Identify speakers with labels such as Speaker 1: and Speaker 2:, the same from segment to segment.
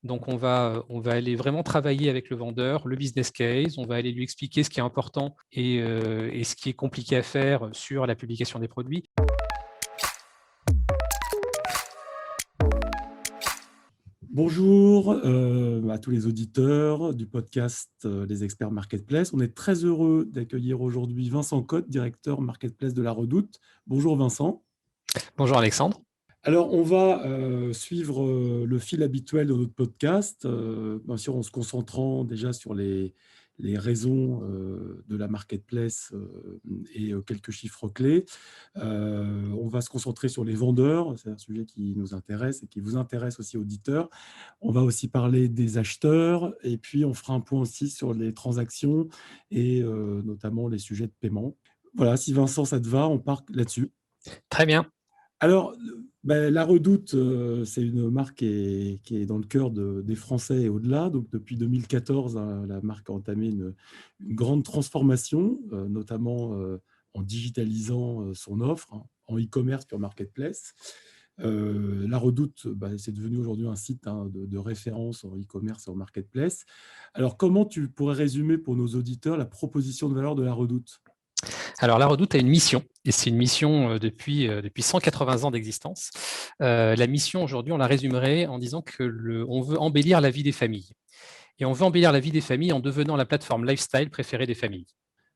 Speaker 1: Donc, on va aller vraiment travailler avec le vendeur, le business case, on va aller lui expliquer ce qui est important et ce qui est compliqué à faire sur la publication des produits.
Speaker 2: Bonjour à tous les auditeurs du podcast Les Experts Marketplace. On est très heureux d'accueillir aujourd'hui Vincent Cotte, directeur Marketplace de La Redoute. Bonjour Vincent.
Speaker 1: Bonjour Alexandre.
Speaker 2: Alors, on va suivre le fil habituel de notre podcast, bien sûr en se concentrant déjà sur les raisons de la marketplace et quelques chiffres clés. On va se concentrer sur les vendeurs, c'est un sujet qui nous intéresse et qui vous intéresse aussi, auditeurs. On va aussi parler des acheteurs et puis on fera un point aussi sur les transactions et notamment les sujets de paiement. Voilà, si Vincent, ça te va, on part là-dessus.
Speaker 1: Très bien.
Speaker 2: Alors, La Redoute, c'est une marque qui est dans le cœur des Français et au-delà. Donc, depuis 2014, hein, la marque a entamé une grande transformation, notamment en digitalisant son offre, hein, en e-commerce puis en marketplace. La Redoute, c'est devenu aujourd'hui un site, hein, de référence en e-commerce et en marketplace. Alors, comment tu pourrais résumer pour nos auditeurs la proposition de valeur de La Redoute ?
Speaker 1: Alors, La Redoute a une mission, et c'est une mission depuis 180 ans d'existence. La mission, aujourd'hui, on la résumerait en disant qu'on veut embellir la vie des familles. Et on veut embellir la vie des familles en devenant la plateforme lifestyle préférée des familles.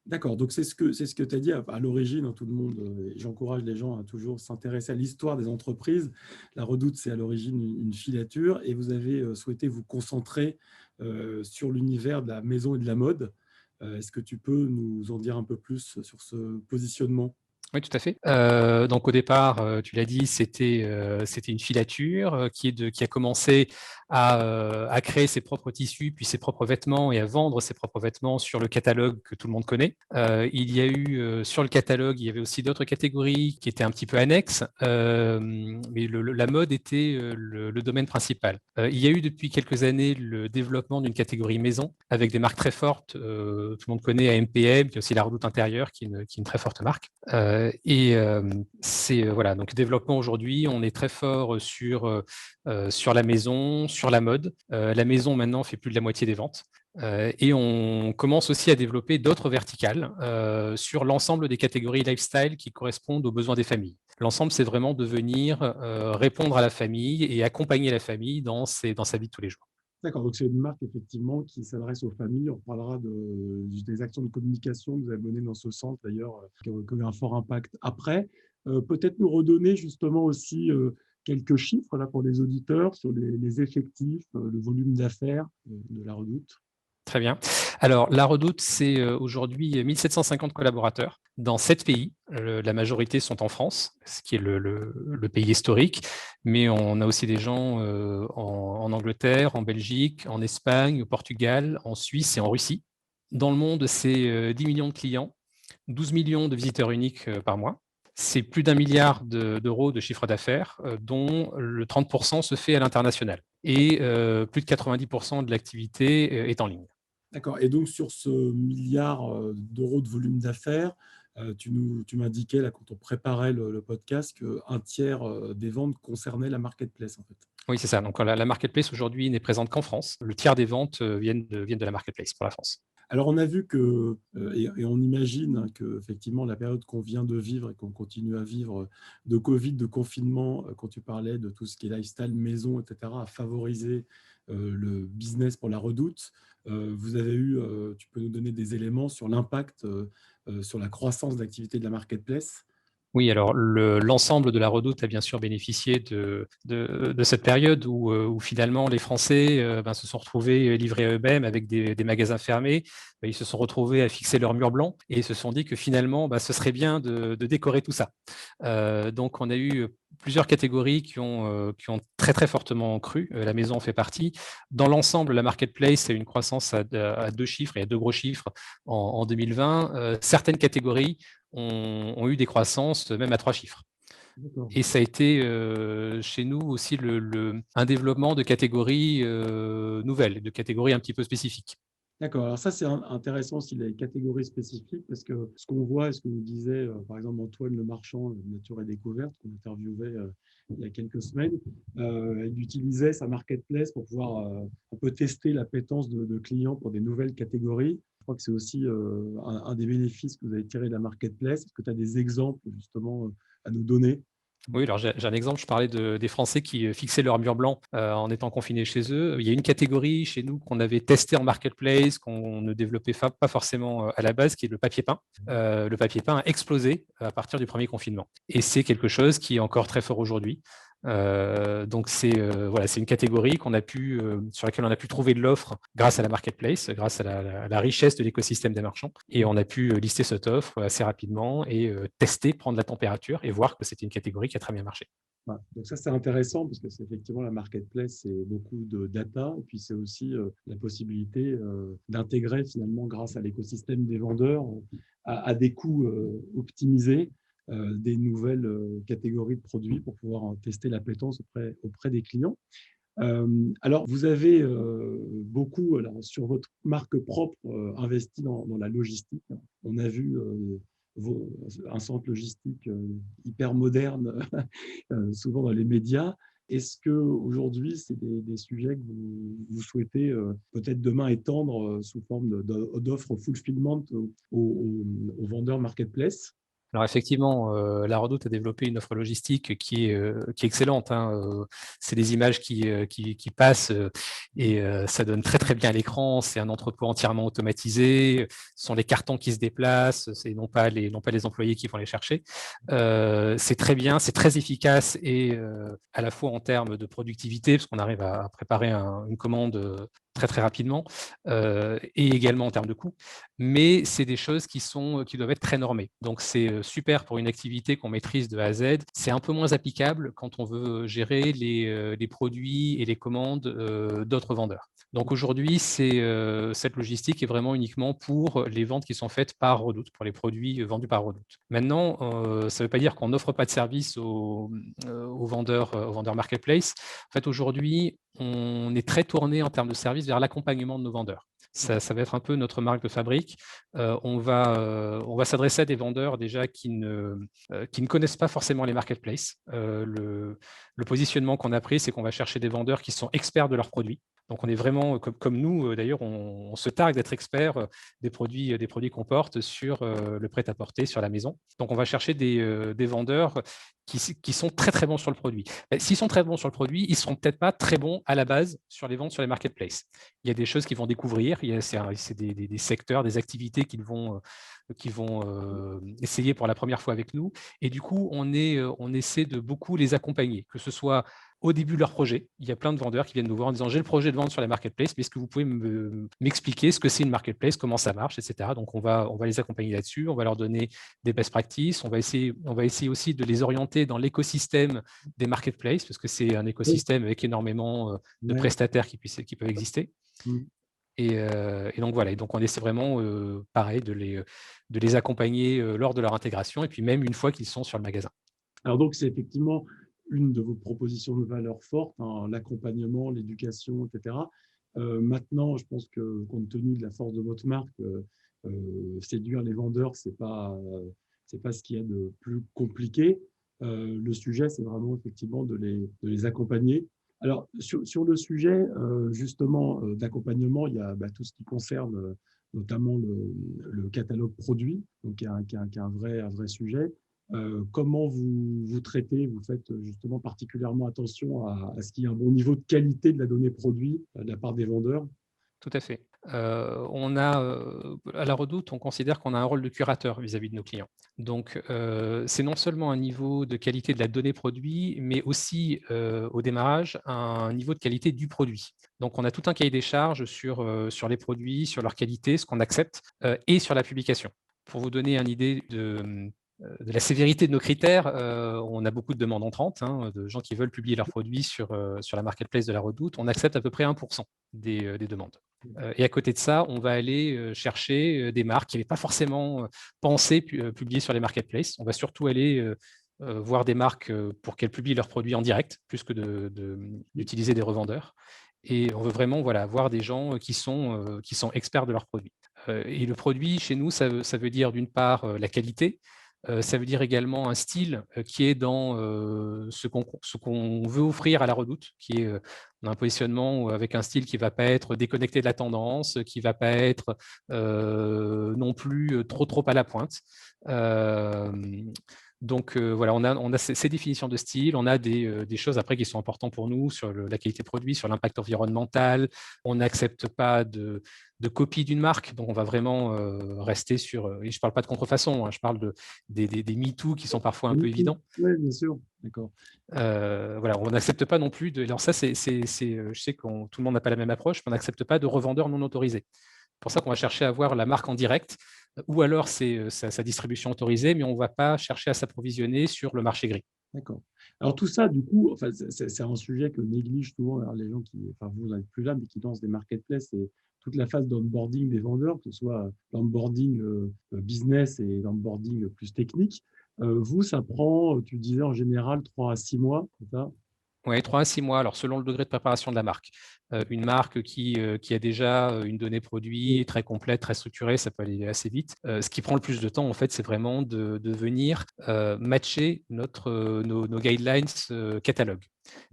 Speaker 2: D'accord, donc c'est ce que tu as dit à l'origine, hein, tout le monde, et j'encourage les gens à toujours s'intéresser à l'histoire des entreprises. La Redoute, c'est à l'origine une filature, et vous avez souhaité vous concentrer sur l'univers de la maison et de la mode. Est-ce que tu peux nous en dire un peu plus sur ce positionnement ?
Speaker 1: Oui, tout à fait. Donc au départ, tu l'as dit, c'était une filature qui a commencé à créer ses propres tissus, puis ses propres vêtements et à vendre ses propres vêtements sur le catalogue que tout le monde connaît. Il y a eu sur le catalogue, il y avait aussi d'autres catégories qui étaient un petit peu annexes, mais la mode était le domaine principal. Il y a eu depuis quelques années le développement d'une catégorie maison avec des marques très fortes. Tout le monde connaît AMPM, qui est aussi la Redoute Intérieure, qui est une très forte marque. C'est voilà, donc développement aujourd'hui, on est très fort sur la maison, sur la mode. La maison maintenant fait plus de la moitié des ventes. Et on commence aussi à développer d'autres verticales sur l'ensemble des catégories lifestyle qui correspondent aux besoins des familles. L'ensemble, c'est vraiment de venir répondre à la famille et accompagner la famille dans sa vie de tous les jours.
Speaker 2: D'accord, donc c'est une marque effectivement qui s'adresse aux familles. On parlera des actions de communication que vous avez menées dans ce sens d'ailleurs, qui ont eu un fort impact après. Peut-être nous redonner justement aussi quelques chiffres là, pour les auditeurs sur les effectifs, le volume d'affaires de La Redoute.
Speaker 1: Très bien. Alors, La Redoute, c'est aujourd'hui 1750 collaborateurs dans 7 pays. La majorité sont en France, ce qui est le pays historique, mais on a aussi des gens en Angleterre, en Belgique, en Espagne, au Portugal, en Suisse et en Russie. Dans le monde, c'est 10 millions de clients, 12 millions de visiteurs uniques par mois. C'est plus d'1 milliard d'euros de chiffre d'affaires, dont le 30% se fait à l'international. Et plus de 90% de l'activité est en ligne.
Speaker 2: D'accord. Et donc, sur ce milliard d'euros de volume d'affaires, tu m'indiquais, là, quand on préparait le podcast, qu'un tiers des ventes concernaient la marketplace, en fait.
Speaker 1: Oui, c'est ça. Donc, la marketplace aujourd'hui n'est présente qu'en France. Le tiers des ventes viennent de la marketplace pour la France.
Speaker 2: Alors, on a vu que, et on imagine, hein, que effectivement la période qu'on vient de vivre et qu'on continue à vivre de Covid, de confinement, quand tu parlais de tout ce qui est lifestyle, maison, etc., a favorisé le business pour La Redoute. Vous avez eu, tu peux nous donner des éléments sur l'impact sur la croissance d'activité de la marketplace?
Speaker 1: Oui, alors l'ensemble de la Redoute a bien sûr bénéficié de cette période où finalement les Français se sont retrouvés livrés à eux-mêmes avec des magasins fermés. Ils se sont retrouvés à fixer leur mur blanc et ils se sont dit que finalement, ce serait bien de décorer tout ça. Donc, on a eu plusieurs catégories qui ont très très fortement cru. La maison en fait partie. Dans l'ensemble, la marketplace a une croissance à 2 chiffres et à 2 gros chiffres en 2020. Certaines catégories ont eu des croissances même à 3 chiffres.
Speaker 2: D'accord.
Speaker 1: Et ça a été chez nous aussi un développement de catégories nouvelles, de catégories un petit peu spécifiques.
Speaker 2: D'accord. Alors ça, c'est intéressant aussi, les catégories spécifiques, parce que ce qu'on voit, et ce que nous disait, par exemple, Antoine Le Marchand, de Nature et Découverte, qu'on interviewait il y a quelques semaines. Il utilisait sa marketplace pour pouvoir un peu tester l'appétence de clients pour des nouvelles catégories. Je crois que c'est aussi un des bénéfices que vous avez tiré de la marketplace. Est-ce que tu as des exemples justement à nous donner?
Speaker 1: Oui, alors j'ai un exemple, je parlais des Français qui fixaient leur mur blanc en étant confinés chez eux. Il y a une catégorie chez nous qu'on avait testée en marketplace, qu'on ne développait pas forcément à la base, qui est le papier peint. Le papier peint a explosé à partir du premier confinement. Et c'est quelque chose qui est encore très fort aujourd'hui. Donc voilà, c'est une catégorie sur laquelle on a pu trouver de l'offre grâce à la marketplace, grâce à la richesse de l'écosystème des marchands. Et on a pu lister cette offre assez rapidement et tester, prendre la température et voir que c'était une catégorie qui a très bien marché.
Speaker 2: Ouais. Donc ça, c'est intéressant parce que c'est effectivement la marketplace, c'est beaucoup de data et puis c'est aussi la possibilité d'intégrer finalement grâce à l'écosystème des vendeurs à des coûts optimisés des nouvelles catégories de produits pour pouvoir tester l'appétence auprès des clients. Alors, vous avez beaucoup, alors, sur votre marque propre, investi dans la logistique. On a vu un centre logistique hyper moderne, souvent dans les médias. Est-ce qu'aujourd'hui, c'est des sujets que vous souhaitez peut-être demain étendre sous forme d'offres fulfillment aux vendeurs marketplace?
Speaker 1: Alors effectivement, la Redoute a développé une offre logistique qui est excellente, hein. C'est des images qui passent et ça donne très très bien à l'écran. C'est un entrepôt entièrement automatisé. Ce sont les cartons qui se déplacent, c'est non pas les employés qui vont les chercher. C'est très bien, c'est très efficace et à la fois en termes de productivité, parce qu'on arrive à préparer une commande très très rapidement, et également en termes de coût. Mais c'est des choses qui doivent être très normées. Donc c'est super pour une activité qu'on maîtrise de A à Z. C'est un peu moins applicable quand on veut gérer les produits et les commandes d'autres vendeurs. Donc aujourd'hui, cette logistique est vraiment uniquement pour les ventes qui sont faites par Redoute, pour les produits vendus par Redoute. Maintenant, ça ne veut pas dire qu'on n'offre pas de service aux vendeurs marketplace. En fait, aujourd'hui, on est très tourné en termes de service vers l'accompagnement de nos vendeurs. Ça va être un peu notre marque de fabrique. On va s'adresser à des vendeurs déjà qui ne connaissent pas forcément les marketplaces. Le positionnement qu'on a pris, c'est qu'on va chercher des vendeurs qui sont experts de leurs produits. Donc, on est vraiment, comme nous, d'ailleurs, on se targue d'être experts des produits qu'on porte sur le prêt-à-porter, sur la maison. Donc, on va chercher des vendeurs qui sont très, très bons sur le produit. S'ils sont très bons sur le produit, ils ne seront peut-être pas très bons à la base sur les ventes sur les marketplaces. Il y a des choses qu'ils vont découvrir, c'est des secteurs, des activités qu'ils vont essayer pour la première fois avec nous. Et du coup, on essaie de beaucoup les accompagner, que ce soit au début de leur projet. Il y a plein de vendeurs qui viennent nous voir en disant « j'ai le projet de vente sur la marketplace, mais est-ce que vous pouvez m'expliquer ce que c'est une marketplace, comment ça marche, etc. » Donc, on va les accompagner là-dessus, on va leur donner des best practices, on va essayer aussi de les orienter dans l'écosystème des marketplaces, parce que c'est un écosystème avec énormément de prestataires qui peuvent exister. Et donc voilà, et donc on essaie vraiment, pareil, de les accompagner lors de leur intégration, et puis même une fois qu'ils sont sur le magasin.
Speaker 2: Alors donc, c'est effectivement une de vos propositions de valeur fortes, hein, l'accompagnement, l'éducation, etc. Maintenant, je pense que compte tenu de la force de votre marque, séduire les vendeurs, c'est pas ce qu'il y a de plus compliqué. Le sujet, c'est vraiment effectivement de les accompagner. Alors, sur le sujet justement d'accompagnement, il y a tout ce qui concerne notamment le catalogue produit, donc qui est un vrai sujet. Comment vous traitez, vous faites justement particulièrement attention à ce qu'il y ait un bon niveau de qualité de la donnée produit de la part des vendeurs?
Speaker 1: Tout à fait. À la Redoute, on considère qu'on a un rôle de curateur vis-à-vis de nos clients. Donc, c'est non seulement un niveau de qualité de la donnée produit, mais aussi, au démarrage, un niveau de qualité du produit. Donc, on a tout un cahier des charges sur les produits, sur leur qualité, ce qu'on accepte, et sur la publication. Pour vous donner une idée de la sévérité de nos critères, on a beaucoup de demandes entrantes, hein, de gens qui veulent publier leurs produits sur la marketplace de la Redoute. On accepte à peu près 1% des demandes. Et à côté de ça, on va aller chercher des marques qui n'avaient pas forcément pensé publier sur les marketplaces. On va surtout aller voir des marques pour qu'elles publient leurs produits en direct, plus que d'utiliser des revendeurs. Et on veut vraiment voir des gens qui sont experts de leurs produits. Et le produit, chez nous, ça veut dire d'une part la qualité. Ça veut dire également un style qui est dans ce qu'on veut offrir à la Redoute, qui est un positionnement avec un style qui ne va pas être déconnecté de la tendance, qui ne va pas être non plus trop à la pointe. Donc voilà, on a ces définitions de style, on a des choses après qui sont importantes pour nous sur la qualité produit, sur l'impact environnemental. On n'accepte pas de copie d'une marque, donc on va vraiment rester sur, et je ne parle pas de contrefaçon, hein, je parle des MeToo qui sont parfois un peu évidents.
Speaker 2: Oui, bien sûr, d'accord.
Speaker 1: Voilà, on n'accepte pas non plus alors ça, je sais que tout le monde n'a pas la même approche, mais on n'accepte pas de revendeurs non autorisés. C'est pour ça qu'on va chercher à avoir la marque en direct, ou alors c'est sa distribution autorisée, mais on ne va pas chercher à s'approvisionner sur le marché gris.
Speaker 2: D'accord. Alors tout ça, du coup, enfin, c'est un sujet que négligent souvent alors, les gens qui, enfin vous n'êtes plus là, mais qui lancent des marketplaces et toute la phase d'onboarding des vendeurs, que ce soit l'onboarding business et l'onboarding plus technique. Vous, ça prend, tu disais en général 3 à 6 mois, c'est ça?
Speaker 1: Oui, 3 à 6 mois, alors selon le degré de préparation de la marque. Une marque qui a déjà une donnée produit très complète, très structurée, ça peut aller assez vite. Ce qui prend le plus de temps, en fait, c'est vraiment de venir matcher nos guidelines catalogue.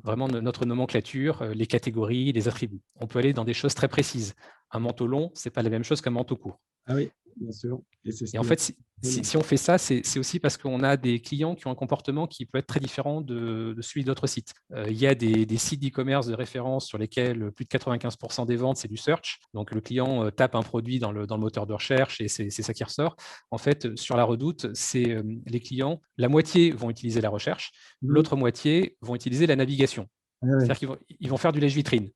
Speaker 1: Vraiment notre nomenclature, les catégories, les attributs. On peut aller dans des choses très précises. Un manteau long, ce n'est pas la même chose qu'un manteau court.
Speaker 2: Ah oui, bien sûr. Et c'est ce
Speaker 1: Et en
Speaker 2: qui
Speaker 1: fait, si on fait ça, c'est aussi parce qu'on a des clients qui ont un comportement qui peut être très différent de celui d'autres sites. Il y a des sites d'e-commerce de référence sur lesquels plus de 95% des ventes, c'est du search. Donc, le client tape un produit dans le moteur de recherche et c'est ça qui ressort. En fait, sur la Redoute, c'est les clients, la moitié vont utiliser la recherche, l'autre moitié vont utiliser la navigation.
Speaker 2: Ah ouais,
Speaker 1: C'est-à-dire qu'ils vont faire du lèche-vitrine.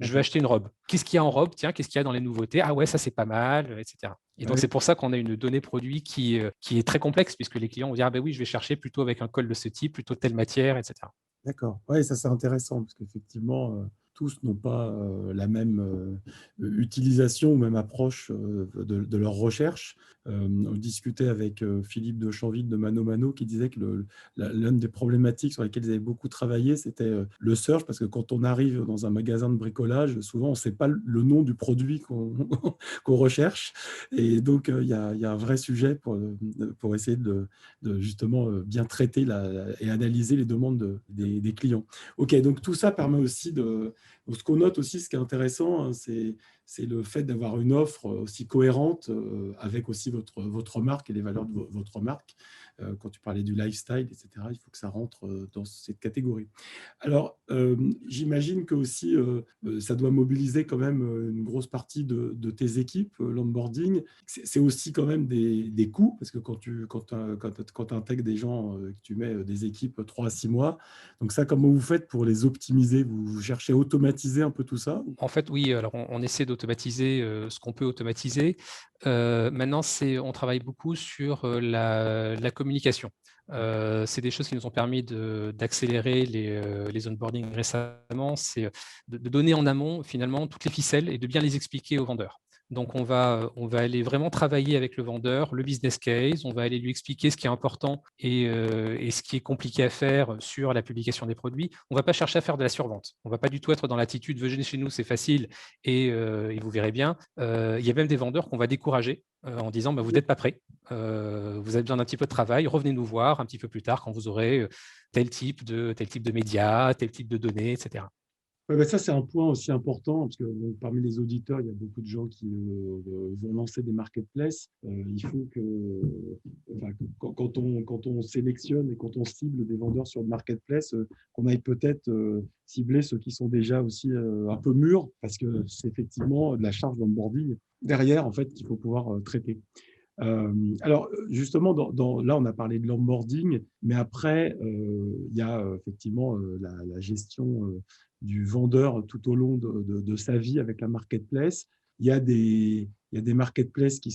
Speaker 1: Je vais acheter une robe. Qu'est-ce qu'il y a en robe? Tiens, qu'est-ce qu'il y a dans les nouveautés? Ah ouais, ça c'est pas mal, etc. Et donc, c'est pour ça qu'on a une donnée produit qui est très complexe, puisque les clients vont dire, ah ben oui, je vais chercher plutôt avec un col de ce type, plutôt telle matière, etc.
Speaker 2: d'accord. Oui, ça c'est intéressant parce qu'effectivement, tous n'ont pas la même utilisation ou même approche de leur recherche. On discutait avec Philippe de Chanville de Mano Mano qui disait que l'une des problématiques sur lesquelles ils avaient beaucoup travaillé, c'était le search, parce que quand on arrive dans un magasin de bricolage, souvent on ne sait pas le nom du produit qu'on qu'on recherche. Et donc, il y a un vrai sujet pour essayer de justement bien traiter et analyser les demandes des clients. OK, donc tout ça permet aussi de… Ce qu'on note aussi, ce qui est intéressant, hein, c'est le fait d'avoir une offre aussi cohérente avec aussi votre marque et les valeurs de votre marque. Quand tu parlais du lifestyle, etc., il faut que ça rentre dans cette catégorie. Alors, j'imagine que aussi, ça doit mobiliser quand même une grosse partie de tes équipes, l'onboarding. C'est aussi quand même des coûts, parce que quand tu intègres des gens, que tu mets des équipes 3 à 6 mois, donc ça, comment vous faites pour les optimiser? Vous cherchez à automatiser un peu tout ça?
Speaker 1: En fait, oui, alors on essaie d'automatiser ce qu'on peut automatiser. Maintenant, on travaille beaucoup sur la communication. C'est des choses qui nous ont permis d'accélérer les onboarding récemment. C'est de donner en amont, finalement, toutes les ficelles et de bien les expliquer aux vendeurs. Donc, on va aller vraiment travailler avec le vendeur, le business case, on va aller lui expliquer ce qui est important et ce qui est compliqué à faire sur la publication des produits. On ne va pas chercher à faire de la survente. On ne va pas du tout être dans l'attitude « venez chez nous, c'est facile et vous verrez bien ». Il y a même des vendeurs qu'on va décourager en disant bah, « vous n'êtes pas prêts, vous avez besoin d'un petit peu de travail, revenez nous voir un petit peu plus tard quand vous aurez tel type de médias, tel type de données, etc. »
Speaker 2: Ouais, bah ça, c'est un point aussi important, parce que parmi les auditeurs, il y a beaucoup de gens qui vont lancer des marketplaces. Il faut que, enfin, quand on sélectionne et quand on cible des vendeurs sur le marketplace, qu'on aille peut-être cibler ceux qui sont déjà aussi un peu mûrs, parce que c'est effectivement de la charge d'onboarding derrière, en fait, qu'il faut pouvoir traiter. Alors, justement, là, on a parlé de l'onboarding, mais après, il y a effectivement la gestion du vendeur tout au long de sa vie avec la marketplace. Il y a des marketplaces qui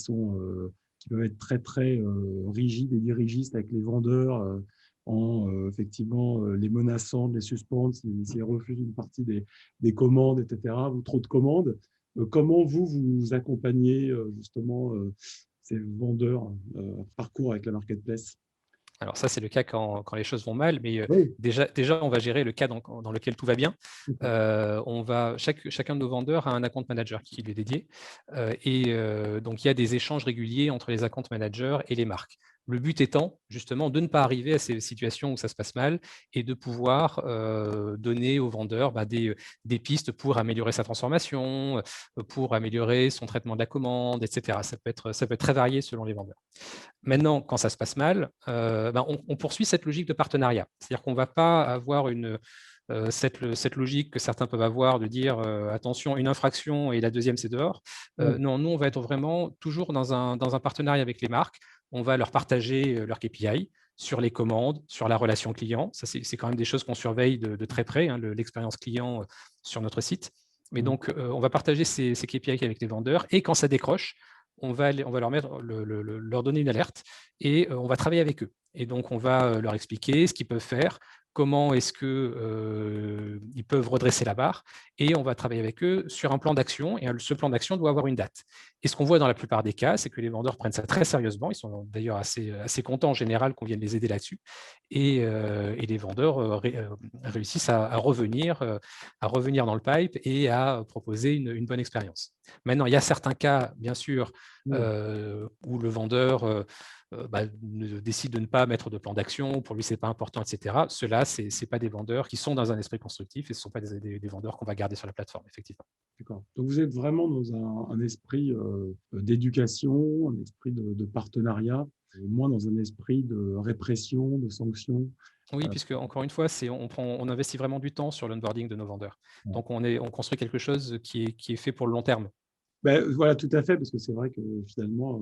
Speaker 2: peuvent être très, très rigides et dirigistes avec les vendeurs effectivement les menaçant, de les suspendre s'ils refusent une partie des commandes, etc., ou trop de commandes. Comment vous accompagnez justement ces vendeurs parcours avec la marketplace?
Speaker 1: Alors ça, c'est le cas quand les choses vont mal, mais
Speaker 2: Oui,
Speaker 1: déjà, on va gérer le cas dans lequel tout va bien.
Speaker 2: d'accord.
Speaker 1: Chacun de nos vendeurs a un account manager qui lui est dédié. Donc, il y a des échanges réguliers entre les account managers et les marques. Le but étant justement de ne pas arriver à ces situations où ça se passe mal et de pouvoir donner au vendeur des pistes pour améliorer sa transformation, pour améliorer son traitement de la commande, etc. Ça peut être très varié selon les vendeurs. Maintenant, quand ça se passe mal, on poursuit cette logique de partenariat. C'est-à-dire qu'on ne va pas avoir cette logique que certains peuvent avoir de dire attention, une infraction et la deuxième, c'est dehors.
Speaker 2: Ouais.
Speaker 1: Non, nous, on va être vraiment toujours dans un partenariat avec les marques. On va leur partager leur KPI sur les commandes, sur la relation client. Ça, c'est quand même des choses qu'on surveille de très près, hein, l'expérience client sur notre site. Mais
Speaker 2: Ouais.
Speaker 1: donc, on va partager ces KPI avec les vendeurs et quand ça décroche, on va leur donner une alerte et on va travailler avec eux. Et donc, on va leur expliquer ce qu'ils peuvent faire, comment est-ce qu'ils peuvent redresser la barre, et on va travailler avec eux sur un plan d'action, et ce plan d'action doit avoir une date. Et ce qu'on voit dans la plupart des cas, c'est que les vendeurs prennent ça très sérieusement, ils sont d'ailleurs assez contents en général qu'on vienne les aider là-dessus, et les vendeurs réussissent à revenir dans le pipe et à proposer une bonne expérience. Maintenant, il y a certains cas, bien sûr,
Speaker 2: Ouais.
Speaker 1: où le vendeur décide de ne pas mettre de plan d'action, pour lui, ce n'est pas important, etc. Ceux-là, ce n'est pas des vendeurs qui sont dans un esprit constructif et ce ne sont pas des vendeurs qu'on va garder sur la plateforme, effectivement.
Speaker 2: D'accord. Donc, vous êtes vraiment dans un esprit d'éducation, un esprit de partenariat, et moins dans un esprit de répression, de sanction.
Speaker 1: Oui,
Speaker 2: Euh,
Speaker 1: puisque, encore une fois, on investit vraiment du temps sur l'onboarding de nos vendeurs. Donc, on construit quelque chose qui est fait pour le long terme.
Speaker 2: Ben, voilà, tout à fait, parce que c'est vrai que finalement,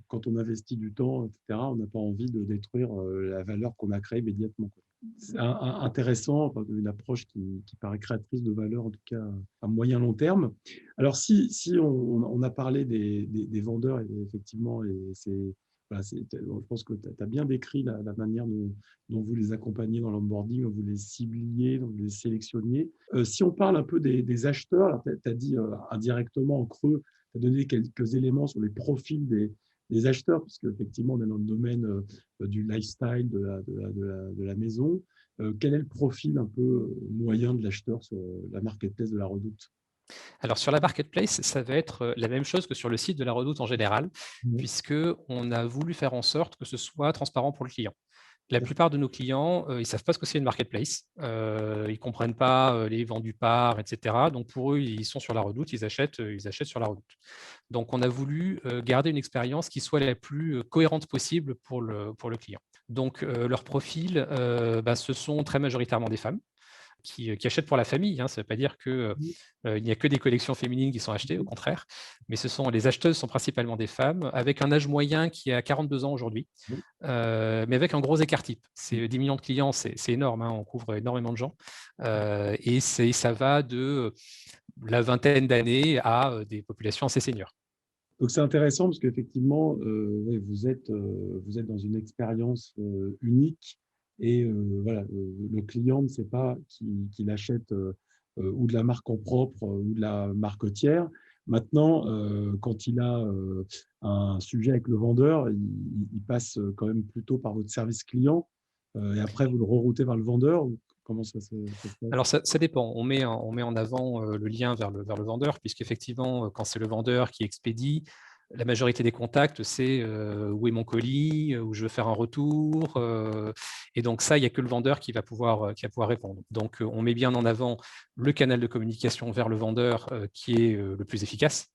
Speaker 2: quand on investit du temps, etc., on n'a pas envie de détruire la valeur qu'on a créée immédiatement, quoi. C'est intéressant, enfin, une approche qui paraît créatrice de valeur, en tout cas à moyen long terme. Alors, si on a parlé des vendeurs, et effectivement, et voilà, je pense que tu as bien décrit la manière dont vous les accompagnez dans l'onboarding, dont vous les cibliez, dont vous les sélectionniez. Si on parle un peu des acheteurs, tu as dit indirectement en creux, tu as donné quelques éléments sur les profils des acheteurs, puisque effectivement on est dans le domaine du lifestyle de la maison. Quel est le profil un peu moyen de l'acheteur sur la marketplace de la Redoute?
Speaker 1: Alors, sur la marketplace, ça va être la même chose que sur le site de la Redoute en général,
Speaker 2: Oui.
Speaker 1: puisqu'on a voulu faire en sorte que ce soit transparent pour le client. La plupart de nos clients, ils ne savent pas ce que c'est une marketplace. Ils ne comprennent pas les vendus par, etc. Donc, pour eux, ils sont sur la Redoute, ils achètent sur la Redoute. Donc, on a voulu garder une expérience qui soit la plus cohérente possible pour le client. Donc, leur profil, ce sont très majoritairement des femmes qui achètent pour la famille, hein. Ça ne veut pas dire qu'il n'y a que des collections féminines qui sont achetées, au contraire. Mais les acheteuses sont principalement des femmes, avec un âge moyen qui est à 42 ans aujourd'hui, mais avec un gros écart type. C'est 10 millions de clients, c'est énorme, hein, on couvre énormément de gens. Et ça va de la vingtaine d'années à des populations assez seniors.
Speaker 2: Donc c'est intéressant parce qu'effectivement, ouais, vous êtes dans une expérience unique et voilà, le client ne sait pas qu'il achète ou de la marque en propre ou de la marque tiers. Maintenant, quand il a un sujet avec le vendeur, il passe quand même plutôt par votre service client et après vous le reroutez vers le vendeur. Ou comment ça se passe?
Speaker 1: Alors, ça dépend. On met en avant le lien vers le vendeur, puisqu'effectivement, quand c'est le vendeur qui expédie, la majorité des contacts, c'est où est mon colis, où je veux faire un retour. Et donc, ça, il n'y a que le vendeur qui va pouvoir répondre. Donc, on met bien en avant le canal de communication vers le vendeur qui est le plus efficace.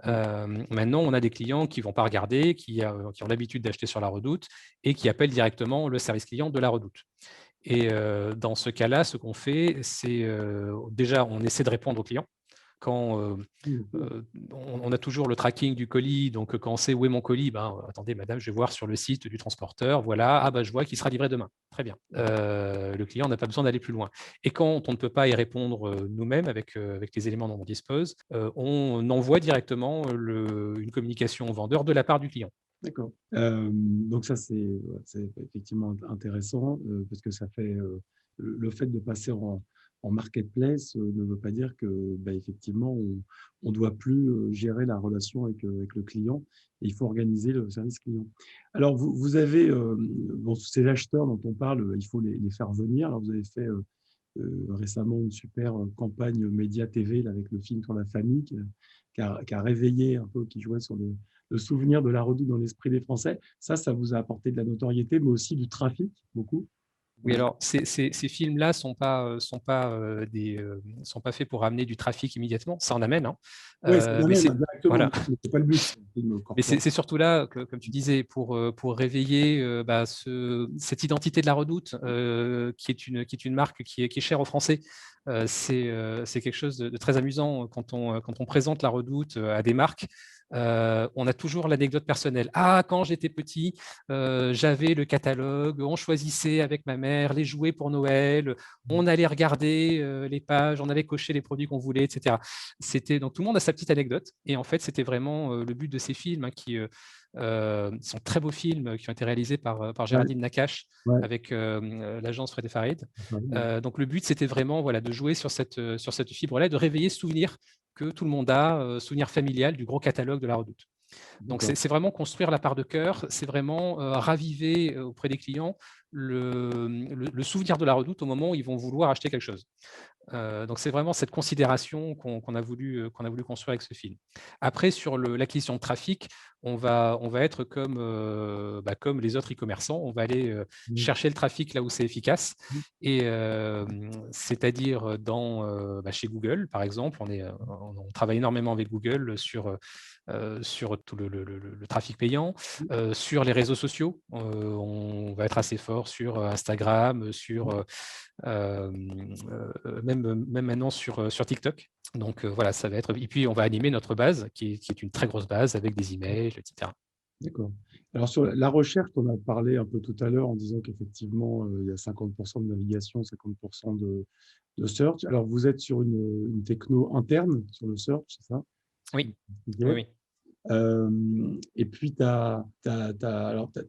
Speaker 1: Maintenant, on a des clients qui ne vont pas regarder, qui ont l'habitude d'acheter sur la Redoute et qui appellent directement le service client de la Redoute. Et dans ce cas-là, ce qu'on fait, c'est déjà, on essaie de répondre aux clients. Quand on a toujours le tracking du colis, donc quand on sait où est mon colis, attendez, madame, je vais voir sur le site du transporteur, voilà, je vois qu'il sera livré demain. Très bien. Le client n'a pas besoin d'aller plus loin. Et quand on ne peut pas y répondre nous-mêmes avec les éléments dont on dispose, on envoie directement une communication au vendeur de la part du client.
Speaker 2: D'accord. Donc ça, c'est effectivement intéressant parce que ça fait le fait de passer en marketplace ne veut pas dire que effectivement on ne doit plus gérer la relation avec le client et il faut organiser le service client. Alors vous avez bon, ces acheteurs dont on parle, il faut les faire venir. Alors vous avez fait récemment une super campagne média TV là, avec le film sur la famille qui a réveillé un peu, qui jouait sur le souvenir de la Redoute dans l'esprit des Français. Ça vous a apporté de la notoriété, mais aussi du trafic, beaucoup.
Speaker 1: Oui, alors ces films-là sont pas faits pour amener du trafic immédiatement. Ça en amène, hein.
Speaker 2: Oui, ça
Speaker 1: Mais
Speaker 2: m'amène
Speaker 1: c'est
Speaker 2: directement,
Speaker 1: voilà.
Speaker 2: mais ce n'est pas le but. C'est un film
Speaker 1: Mais
Speaker 2: corporate.
Speaker 1: c'est surtout là, comme tu disais, pour réveiller cette identité de la Redoute, qui est une marque qui est chère aux Français. C'est quelque chose de très amusant quand on présente la Redoute à des marques. On a toujours l'anecdote personnelle. Ah, quand j'étais petit, j'avais le catalogue, on choisissait avec ma mère les jouets pour Noël, on allait regarder les pages, on allait cocher les produits qu'on voulait, etc. Donc tout le monde a sa petite anecdote. Et en fait, c'était vraiment le but de ces films, hein, qui sont très beaux films qui ont été réalisés par
Speaker 2: Ouais,
Speaker 1: Géraldine Nakache
Speaker 2: ouais,
Speaker 1: avec l'agence Fred et Farid.
Speaker 2: ouais.
Speaker 1: Donc le but, c'était vraiment, voilà, de jouer sur cette fibre-là, de réveiller ce souvenir que tout le monde a, souvenir familial du gros catalogue de la Redoute. Donc,
Speaker 2: D'accord.
Speaker 1: c'est vraiment construire la part de cœur, c'est vraiment raviver auprès des clients le souvenir de la Redoute au moment où ils vont vouloir acheter quelque chose. Donc, c'est vraiment cette considération qu'on a voulu construire avec ce film. Après, sur l'acquisition de trafic, on va être comme les autres e-commerçants, on va aller
Speaker 2: Mm.
Speaker 1: chercher le trafic là où c'est efficace,
Speaker 2: Mm.
Speaker 1: et c'est-à-dire chez Google, par exemple, on travaille énormément avec Google sur tout le trafic payant, sur les réseaux sociaux. On va être assez fort sur Instagram, même maintenant sur TikTok. Donc voilà, ça va être. Et puis on va animer notre base, qui est une très grosse base avec des emails, etc.
Speaker 2: D'accord. Alors, sur la recherche, on a parlé un peu tout à l'heure en disant qu'effectivement, il y a 50% de navigation, 50% de search. Alors, vous êtes sur une techno interne sur le search, c'est ça?
Speaker 1: Oui,
Speaker 2: Ok.
Speaker 1: oui, oui.
Speaker 2: Et puis, tu as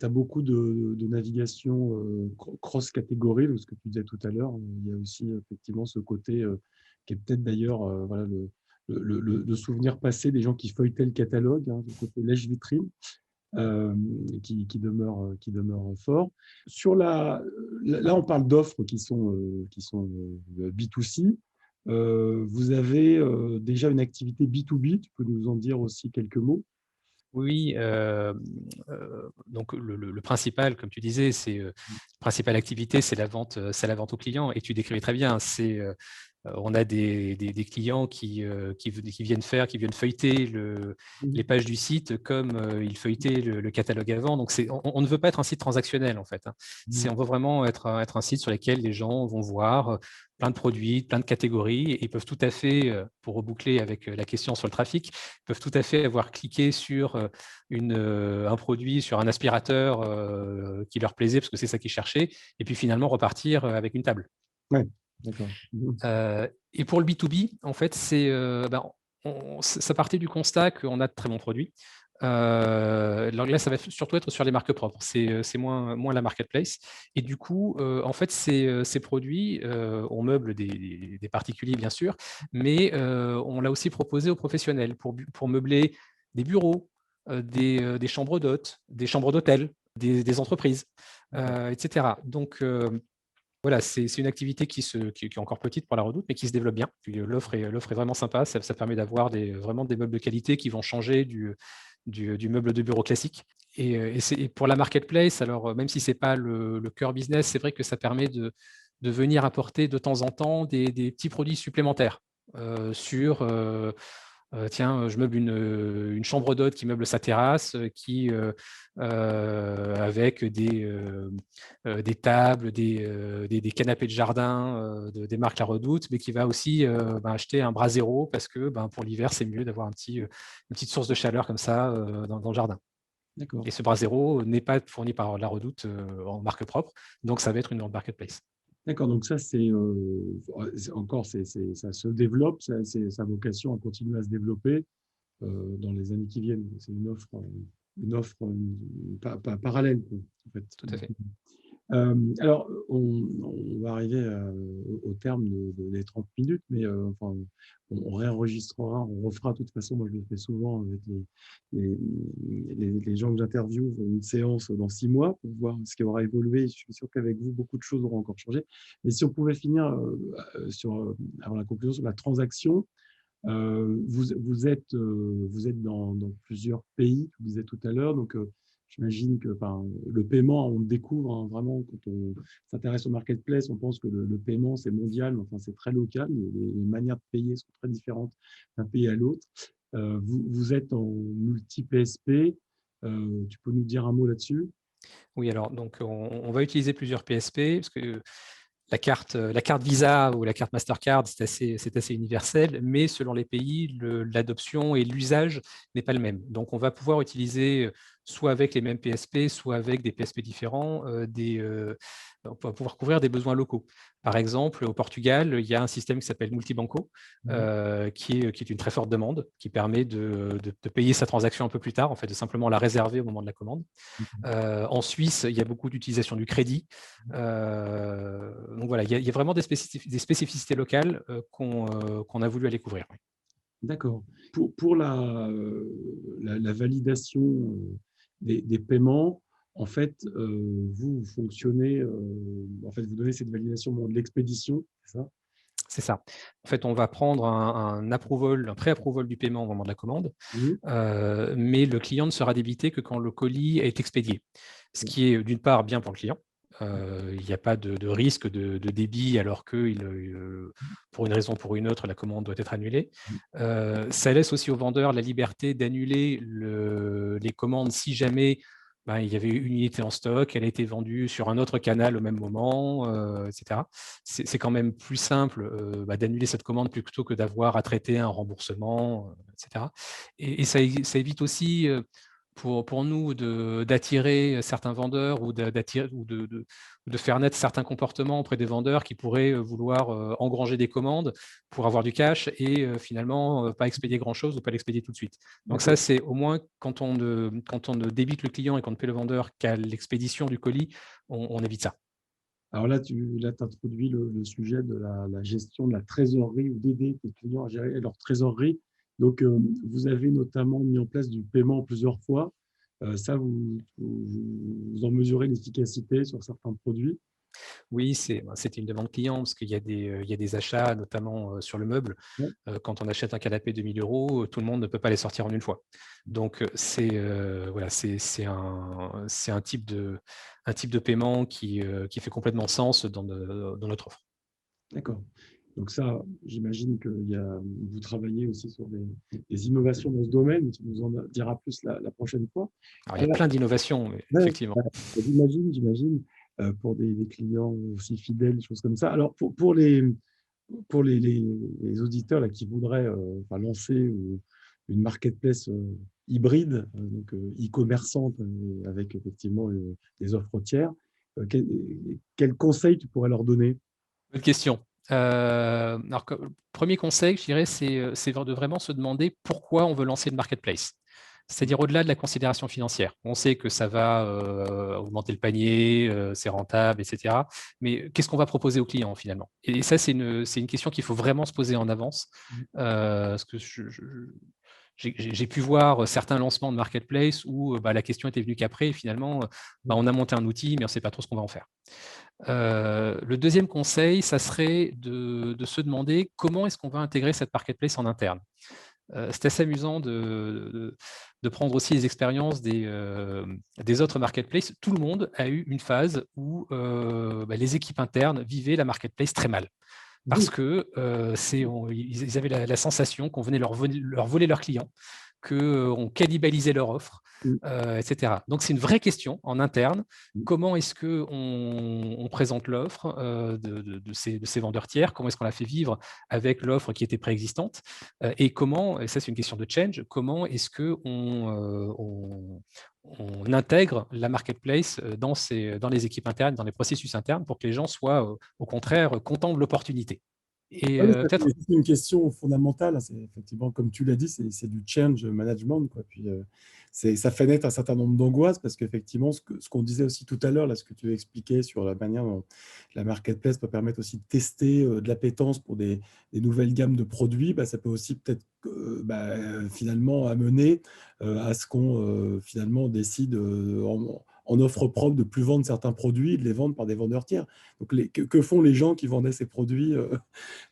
Speaker 2: beaucoup de navigation cross-catégorie, ce que tu disais tout à l'heure. Il y a aussi effectivement ce côté qui est peut-être d'ailleurs voilà, le souvenir passé des gens qui feuilletaient le catalogue, hein, le côté lèche-vitrine, qui demeure fort. Là, on parle d'offres qui sont B2C. Vous avez déjà une activité B2B, tu peux nous en dire aussi quelques mots?
Speaker 1: Oui, donc le principal, comme tu disais, la principale activité, c'est la vente aux clients. Et tu décrivais très bien, on a des clients qui viennent feuilleter les pages du site comme ils feuilletaient le catalogue avant. Donc, on ne veut pas être un site transactionnel, en fait, hein. On veut vraiment être un site sur lequel les gens vont voir plein de produits, plein de catégories, et ils peuvent tout à fait, pour reboucler avec la question sur le trafic, ils peuvent tout à fait avoir cliqué sur un produit, sur un aspirateur qui leur plaisait parce que c'est ça qu'ils cherchaient, et puis finalement repartir avec une table.
Speaker 2: Ouais, d'accord.
Speaker 1: Et pour le B2B, en fait, ça partait du constat qu'on a de très bons produits. Alors là, ça va surtout être sur les marques propres. C'est moins la marketplace. Et du coup, en fait, ces produits, on meuble des particuliers, bien sûr, mais on l'a aussi proposé aux professionnels pour meubler des bureaux, des chambres d'hôtes, des chambres d'hôtel, des entreprises, etc. Donc, voilà, c'est une activité qui est encore petite pour la Redoute, mais qui se développe bien. Puis l'offre est vraiment sympa. Ça permet d'avoir vraiment des meubles de qualité qui vont changer du meuble de bureau classique. Et pour la marketplace, alors même si ce n'est pas le cœur business, c'est vrai que ça permet de venir apporter de temps en temps des petits produits supplémentaires sur tiens, je meuble une chambre d'hôte qui meuble sa terrasse, avec des tables, des canapés de jardin des marques La Redoute, mais qui va aussi acheter un Brasero parce que pour l'hiver, c'est mieux d'avoir une petite source de chaleur comme ça dans le jardin.
Speaker 2: D'accord.
Speaker 1: Et ce Brasero n'est pas fourni par La Redoute en marque propre, donc ça va être une grande marketplace.
Speaker 2: D'accord, donc ça, encore, ça se développe, sa vocation à continuer à se développer dans les années qui viennent. C'est une offre parallèle, quoi, en fait.
Speaker 1: Tout à fait.
Speaker 2: Alors, on va arriver au terme des 30 minutes, mais enfin, on réenregistrera, on refera de toute façon, moi je le fais souvent avec les, les gens que j'interviewe, une séance dans 6 mois pour voir ce qui aura évolué. Je suis sûr qu'avec vous, beaucoup de choses auront encore changé. Mais si on pouvait finir avant la conclusion sur la transaction, vous êtes dans plusieurs pays, je vous disais tout à l'heure, donc j'imagine que enfin, le paiement, on le découvre hein, vraiment quand on s'intéresse au marketplace, on pense que le paiement c'est mondial, mais enfin c'est très local, les manières de payer sont très différentes d'un pays à l'autre. Vous êtes en multi-PSP, tu peux nous dire un mot là-dessus?
Speaker 1: Oui, alors donc on va utiliser plusieurs PSP parce que la carte Visa ou la carte Mastercard, c'est assez universel, mais selon les pays, l'adoption et l'usage n'est pas le même. Donc, on va pouvoir utiliser soit avec les mêmes PSP, soit avec des PSP différents, on va pouvoir couvrir des besoins locaux. Par exemple, au Portugal, il y a un système qui s'appelle Multibanco, qui est une très forte demande, qui permet de payer sa transaction un peu plus tard, en fait, de simplement la réserver au moment de la commande. En Suisse, il y a beaucoup d'utilisation du crédit. Donc voilà, il y a vraiment des spécificités locales qu'on a voulu aller couvrir.
Speaker 2: D'accord. Pour la validation des paiements, en fait, vous fonctionnez, en fait, vous donnez cette validation au moment de l'expédition, c'est ça?
Speaker 1: C'est ça. En fait, on va prendre un pré-approval du paiement au moment de la commande,
Speaker 2: Oui.
Speaker 1: mais le client ne sera débité que quand le colis est expédié. Ce qui est d'une part bien pour le client. Il n'y a pas de risque de débit alors que pour une raison ou pour une autre, la commande doit être annulée. Ça laisse aussi au vendeur la liberté d'annuler les commandes si jamais il y avait une unité en stock, elle a été vendue sur un autre canal au même moment, etc. C'est quand même plus simple d'annuler cette commande plutôt que d'avoir à traiter un remboursement, etc. Et ça évite aussi pour nous d'attirer certains vendeurs ou de faire naître certains comportements auprès des vendeurs qui pourraient vouloir engranger des commandes pour avoir du cash et finalement pas expédier grand-chose ou pas l'expédier tout de suite. Donc ça,
Speaker 2: D'accord.
Speaker 1: c'est au moins quand on ne débite le client et qu'on ne paie le vendeur qu'à l'expédition du colis, on évite ça.
Speaker 2: Alors là, tu introduis le sujet de la gestion de la trésorerie ou d'aider tes clients à gérer leur trésorerie. Donc, vous avez notamment mis en place du paiement plusieurs fois. Ça, vous en mesurez l'efficacité sur certains produits.
Speaker 1: Oui, c'était une demande client parce qu'il y a des achats, notamment sur le meuble.
Speaker 2: Ouais.
Speaker 1: Quand on achète un canapé de 1 000 €, tout le monde ne peut pas les sortir en une fois. Donc, voilà, c'est un type de paiement qui fait complètement sens dans notre offre.
Speaker 2: D'accord. Donc ça, j'imagine que vous travaillez aussi sur des innovations dans ce domaine. Tu nous en diras plus la prochaine fois.
Speaker 1: Alors, il y a
Speaker 2: Alors,
Speaker 1: plein d'innovations,
Speaker 2: ouais,
Speaker 1: effectivement.
Speaker 2: ouais, j'imagine, pour des clients aussi fidèles, des choses comme ça. Alors, pour les auditeurs là, qui voudraient enfin, lancer une marketplace hybride, donc e-commerçante avec effectivement des offres tiers, quel conseil tu pourrais leur donner?
Speaker 1: Bonne question. Alors, premier conseil, je dirais, c'est de vraiment se demander pourquoi on veut lancer une marketplace. C'est-à-dire au-delà de la considération financière. On sait que ça va augmenter le panier, c'est rentable, etc. Mais qu'est-ce qu'on va proposer aux clients finalement? Et ça, c'est une question qu'il faut vraiment se poser en avance. Parce que j'ai pu voir certains lancements de marketplace où la question était venue qu'après, et finalement, on a monté un outil, mais on ne sait pas trop ce qu'on va en faire. Le deuxième conseil, ça serait de se demander comment est-ce qu'on va intégrer cette marketplace en interne. C'est assez amusant de prendre aussi les expériences des autres marketplaces. Tout le monde a eu une phase où les équipes internes vivaient la marketplace très mal. Parce que ils avaient la sensation qu'on venait leur voler leurs clients, qu'on cannibalisait leur offre, etc. Donc, c'est une vraie question en interne. Comment est-ce qu'on présente l'offre de ces vendeurs tiers? Comment est-ce qu'on la fait vivre avec l'offre qui était préexistante? Et comment, et ça c'est une question de change, comment est-ce qu'on on intègre la marketplace dans les équipes internes, dans les processus internes, pour que les gens soient au contraire contents de l'opportunité. Et
Speaker 2: Ouais,
Speaker 1: peut-être,
Speaker 2: c'est une question fondamentale, hein. C'est effectivement, comme tu l'as dit, c'est du change management, quoi. Puis, ça fait naître un certain nombre d'angoisses parce qu'effectivement, ce qu'on disait aussi tout à l'heure, là, ce que tu expliquais sur la manière dont la marketplace peut permettre aussi de tester de l'appétence pour des nouvelles gammes de produits, bah, ça peut aussi peut-être finalement amener à ce qu'on finalement décide en offre propre de plus vendre certains produits et de les vendre par des vendeurs tiers. Donc, que font les gens qui vendaient ces produits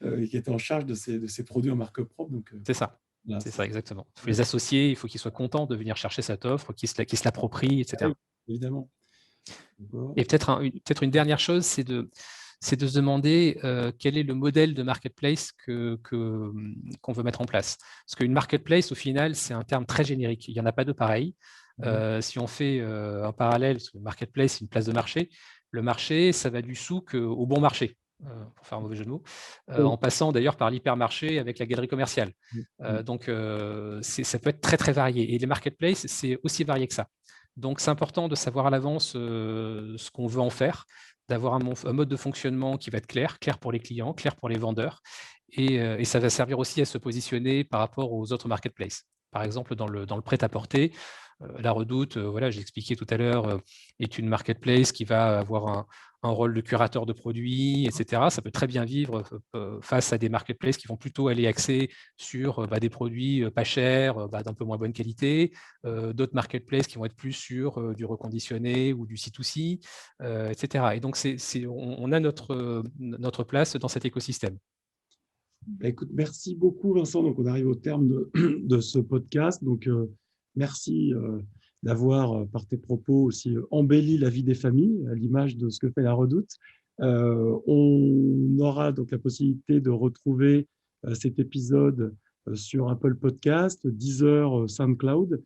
Speaker 2: et qui était en charge de ces produits en marque propre. Donc,
Speaker 1: c'est ça.
Speaker 2: là,
Speaker 1: C'est ça, exactement. Il faut
Speaker 2: ouais,
Speaker 1: les associer, il faut qu'ils soient contents de venir chercher cette offre, qu'ils se l'approprient,
Speaker 2: ah oui,
Speaker 1: etc.
Speaker 2: évidemment. D'accord.
Speaker 1: Et peut-être une dernière chose, c'est de se demander quel est le modèle de marketplace qu'on veut mettre en place. Parce qu'une marketplace, au final, c'est un terme très générique. Il n'y en a pas de pareil.
Speaker 2: Mhm.
Speaker 1: Si on fait un parallèle, parce que le marketplace, c'est une place de marché, le marché, ça va du souk au bon marché, pour faire un mauvais jeu de mots,
Speaker 2: Oui.
Speaker 1: en passant d'ailleurs par l'hypermarché avec la galerie commerciale.
Speaker 2: Mhm.
Speaker 1: Donc, ça peut être très, très varié. Et les marketplaces, c'est aussi varié que ça. Donc, c'est important de savoir à l'avance ce qu'on veut en faire, d'avoir un mode de fonctionnement qui va être clair, clair pour les clients, clair pour les vendeurs. Et ça va servir aussi à se positionner par rapport aux autres marketplaces. Par exemple, dans le prêt-à-porter, la Redoute, voilà, j'ai expliqué tout à l'heure, est une marketplace qui va avoir un rôle de curateur de produits, etc. Ça peut très bien vivre face à des marketplaces qui vont plutôt aller axer sur des produits pas chers, d'un peu moins bonne qualité, d'autres marketplaces qui vont être plus sur du reconditionné ou du C2C, etc. Et donc, on a notre place dans cet écosystème.
Speaker 2: Bah, écoute, merci beaucoup, Vincent. Donc, on arrive au terme de ce podcast. Donc, merci d'avoir, par tes propos, aussi embelli la vie des familles, à l'image de ce que fait la Redoute. On aura donc la possibilité de retrouver cet épisode sur Apple Podcast, Deezer, SoundCloud,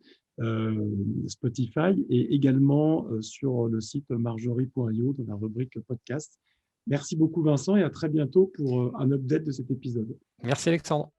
Speaker 2: Spotify et également sur le site marjorie.io dans la rubrique podcast. Merci beaucoup, Vincent, et à très bientôt pour un update de cet épisode.
Speaker 1: Merci Alexandre.